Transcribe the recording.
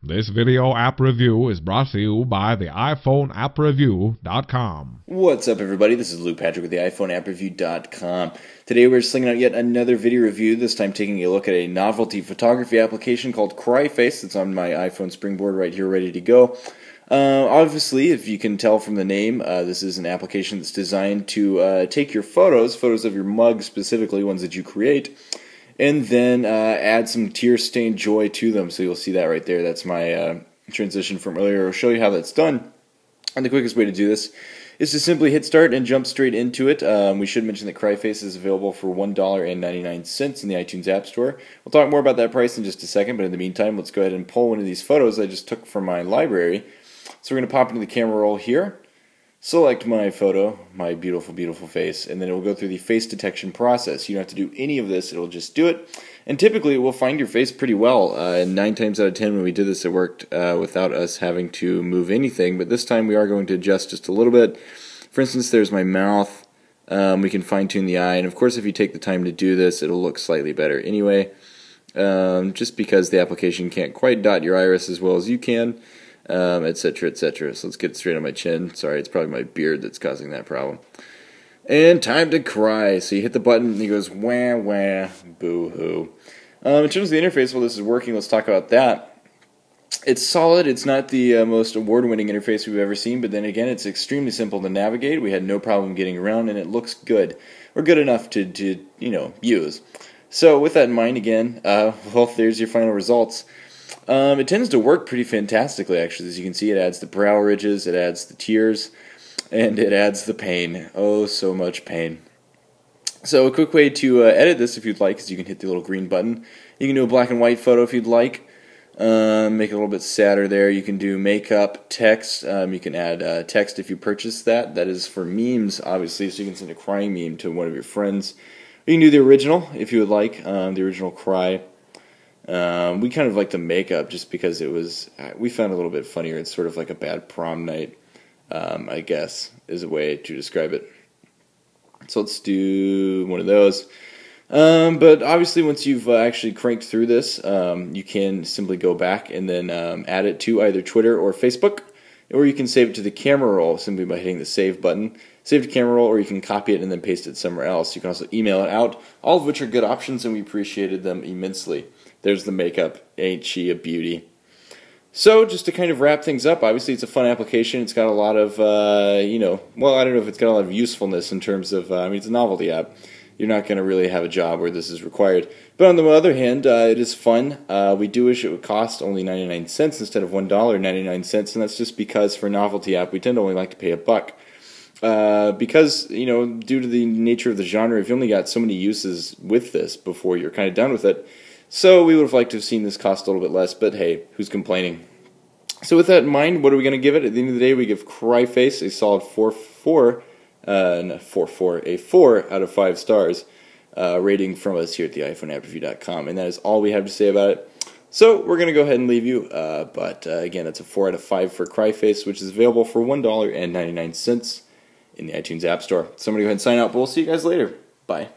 This video app review is brought to you by the iPhone appreview.com. What's up, everybody? This is Luke Patrick with the iPhone appreview.com. Today we're slinging out yet another video review, this time taking a look at a novelty photography application called CryFace. It's on my iPhone Springboard right here, ready to go. Obviously, if you can tell from the name, this is an application that's designed to take your photos of your mug specifically, ones that you create, and then add some tear-stained joy to them. So you'll see that right there. That's my transition from earlier. I'll show you how that's done. And the quickest way to do this is to simply hit start and jump straight into it. We should mention that CryFace is available for $1.99 in the iTunes App Store. We'll talk more about that price in just a second, but in the meantime, let's go ahead and pull one of these photos I just took from my library. So we're going to pop into the camera roll here, select my photo, my beautiful, beautiful face, and then it will go through the face detection process. You don't have to do any of this, it'll just do it. And typically it will find your face pretty well. And 9 times out of 10 when we did this, it worked without us having to move anything. But this time we are going to adjust just a little bit. For instance, there's my mouth. We can fine tune the eye. And of course, if you take the time to do this, it'll look slightly better anyway. Just because the application can't quite dot your iris as well as you can. Etc., etc. So let's get it straight on my chin. Sorry, it's probably my beard that's causing that problem. And time to cry. So you hit the button and he goes, wah, wah, boo-hoo. In terms of the interface, while this is working, let's talk about that. It's solid. It's not the most award-winning interface we've ever seen, but then again, it's extremely simple to navigate. We had no problem getting around, and it looks good, or good enough to use. So with that in mind, again, well, there's your final results. It tends to work pretty fantastically, actually. As you can see, it adds the brow ridges, it adds the tears, and it adds the pain. Oh, so much pain. So a quick way to edit this, if you'd like, is you can hit the little green button. You can do a black and white photo if you'd like. Make it a little bit sadder there. You can do makeup, text. You can add text if you purchase that. That is for memes, obviously, so you can send a crying meme to one of your friends. You can do the original, if you would like, the original cry. We kind of like the makeup just because it was, we found it a little bit funnier. It's sort of like a bad prom night, I guess, is a way to describe it. So let's do one of those. But obviously once you've actually cranked through this, you can simply go back and then add it to either Twitter or Facebook, or you can save it to the camera roll simply by hitting the save button. Save to camera roll, or you can copy it and then paste it somewhere else. You can also email it out, all of which are good options, and we appreciated them immensely. There's the makeup. Ain't she a beauty? So, just to kind of wrap things up, obviously it's a fun application. It's got a lot of, well, I don't know if it's got a lot of usefulness in terms of, it's a novelty app. You're not going to really have a job where this is required. But on the other hand, it is fun. We do wish it would cost only 99 cents instead of $1.99, and that's just because for a novelty app, we tend to only like to pay $1. Because, due to the nature of the genre, you've only got so many uses with this before you're kind of done with it. So we would have liked to have seen this cost a little bit less, but hey, who's complaining? So with that in mind, what are we going to give it? At the end of the day, we give CryFace a solid 4 out of 5 stars rating from us here at the iPhoneAppReview.com, and that is all we have to say about it. So we're going to go ahead and leave you, but again, it's a 4 out of 5 for CryFace, which is available for $1.99 in the iTunes App Store. So I'm going to go ahead and sign out, but we'll see you guys later. Bye.